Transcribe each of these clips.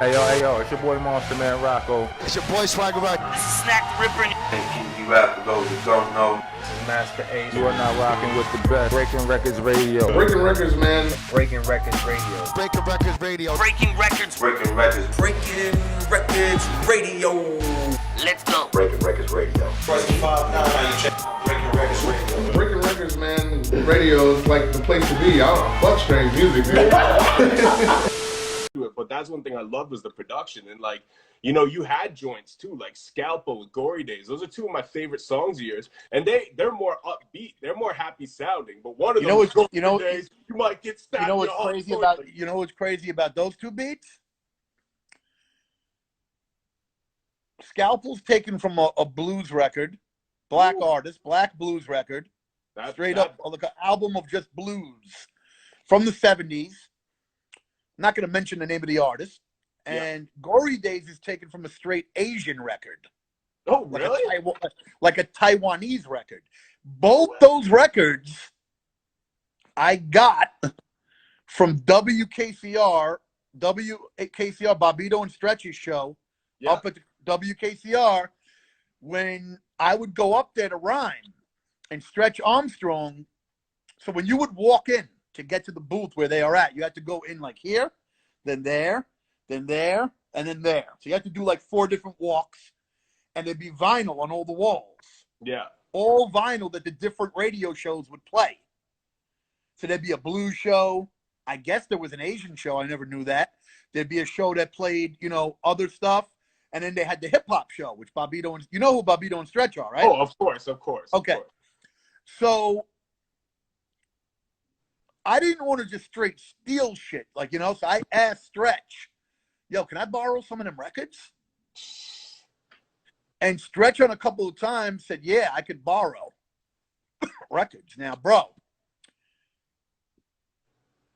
Hey yo, it's your boy Monster Man Rocco. It's your boy Swagger Rock. This is Snack the Ripper. And you rap for those who don't know. This is Master Ace. You are now rocking with the best. Breaking Records Radio. Breaking Records, man. Breaking Records Radio. Breaking Records Radio. Breaking Records. Breaking Records. Breaking Records Radio. Let's go. Breaking Records Radio. Press 5 now, you check Breaking Records Radio. Breaking Records, man. Radio is like the place to be. I don't fuck strange music, dude. But that's one thing I loved was the production. And like, you know, you had joints too, like Scalpo with Gory Days. Those are two of my favorite songs of yours. And they're more upbeat. They're more happy sounding. But one of them, days, you might get stabbed. You know what's crazy about those two beats? Scalpel's taken from a blues record, black artist, black blues record, straight up like an album of just blues from the 70s. I'm not going to mention the name of the artist. And Gory Days is taken from a straight Asian record. Oh, really? Like a Taiwanese record. Both those records I got from WKCR, Bobbito and Stretch's show up at the WKCR when I would go up there to rhyme and Stretch Armstrong. So when you would walk in to get to the booth where they are at, you had to go in like here, then there, then there, and then there. So you have to do like 4 different walks, and there'd be vinyl on all the walls. Yeah. All vinyl that the different radio shows would play. So there'd be a blues show. I guess there was an Asian show. I never knew that. There'd be a show that played, you know, other stuff. And then they had the hip-hop show, which Bobbito and, you know who Bobbito and Stretch are, right? Oh, of course. Okay. Of course. So I didn't want to just straight steal shit, like, you know, so I asked Stretch, yo, can I borrow some of them records? And Stretch on a couple of times said, yeah, I could borrow records. Now, bro,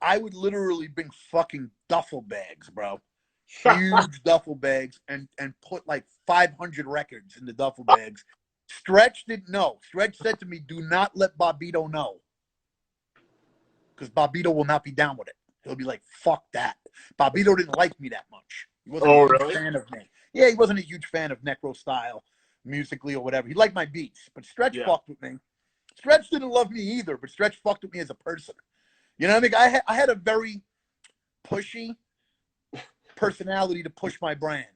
I would literally bring fucking duffel bags, bro. Huge duffel bags and put like 500 records in the duffel bags. Stretch didn't know. Stretch said to me, do not let Bobbito know. Because Bobbito will not be down with it. He'll be like, fuck that. Bobbito didn't like me that much. He wasn't a huge fan of me. Yeah, he wasn't a huge fan of Necro style, musically or whatever. He liked my beats. But Stretch fucked with me. Stretch didn't love me either, but Stretch fucked with me as a person. You know what I mean? I had a very pushy personality to push my brand.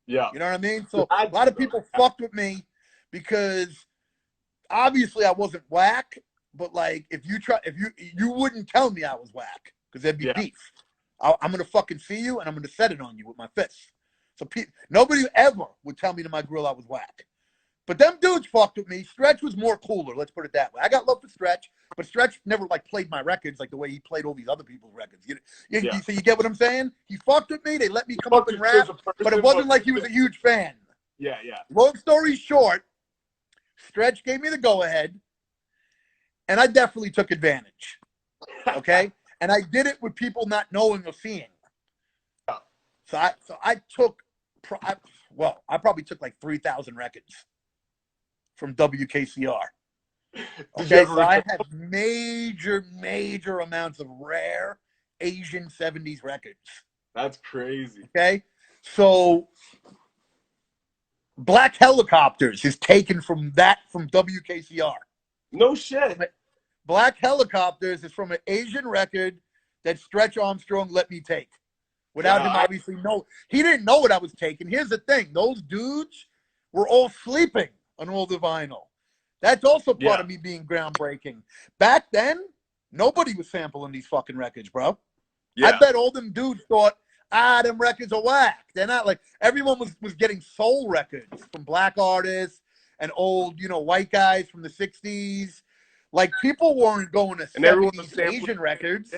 Yeah. You know what I mean? So a lot of people fucked with me because obviously I wasn't whack, but like if you wouldn't tell me I was whack because there'd be beef. I'm gonna fucking see you and I'm gonna set it on you with my fists. So nobody ever would tell me to my grill I was whack. But them dudes fucked with me. Stretch was more cooler, let's put it that way. I got love for Stretch, but Stretch never like played my records like the way he played all these other people's records. So you get what I'm saying? He fucked with me. They let me come up and rap, but it wasn't like he was a huge fan. Yeah. Long story short, Stretch gave me the go-ahead, and I definitely took advantage. Okay? And I did it with people not knowing or seeing. So I probably took like 3,000 records from WKCR. Okay, so I had major amounts of rare Asian 70s records. That's crazy. Okay, so Black Helicopters is taken from WKCR. No shit. Black Helicopters is from an Asian record that Stretch Armstrong let me take. Without him obviously know. He didn't know what I was taking. Here's the thing. Those dudes were all sleeping on all the vinyl. That's also part of me being groundbreaking. Back then, nobody was sampling these fucking records, bro. Yeah. I bet all them dudes thought, them records are whack. They're not like, everyone was getting soul records from black artists and old, you know, white guys from the 60s. Like, people weren't going to 70s Asian records.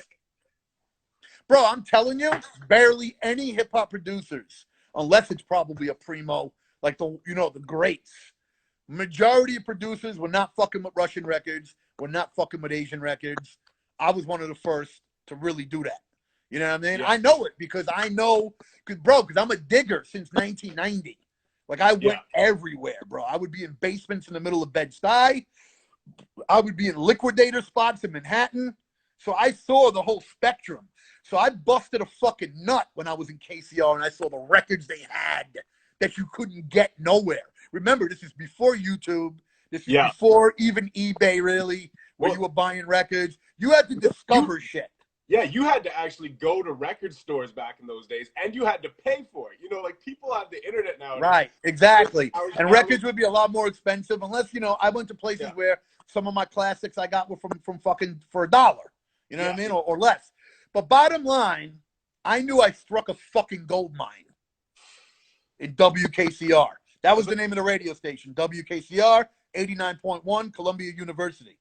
Bro, I'm telling you, barely any hip-hop producers, unless it's probably a primo, like the greats. Majority of producers were not fucking with Russian records, were not fucking with Asian records. I was one of the first to really do that. You know what I mean? Yeah. I know it because because I'm a digger since 1990. Like, I went everywhere, bro. I would be in basements in the middle of Bed-Stuy. I would be in liquidator spots in Manhattan. So I saw the whole spectrum So I busted a fucking nut when I was in KCR and I saw the records they had that you couldn't get nowhere. Remember, this is before YouTube. This is before even eBay, really, where you were buying records. You had to discover shit. Yeah, you had to actually go to record stores back in those days, and you had to pay for it. You know, like people have the internet now. Right, exactly. And records would be a lot more expensive unless, you know, I went to places where some of my classics I got were from fucking for $1. You know what I mean? Or less. But bottom line, I knew I struck a fucking gold mine in WKCR. That was the name of the radio station, WKCR 89.1, Columbia University.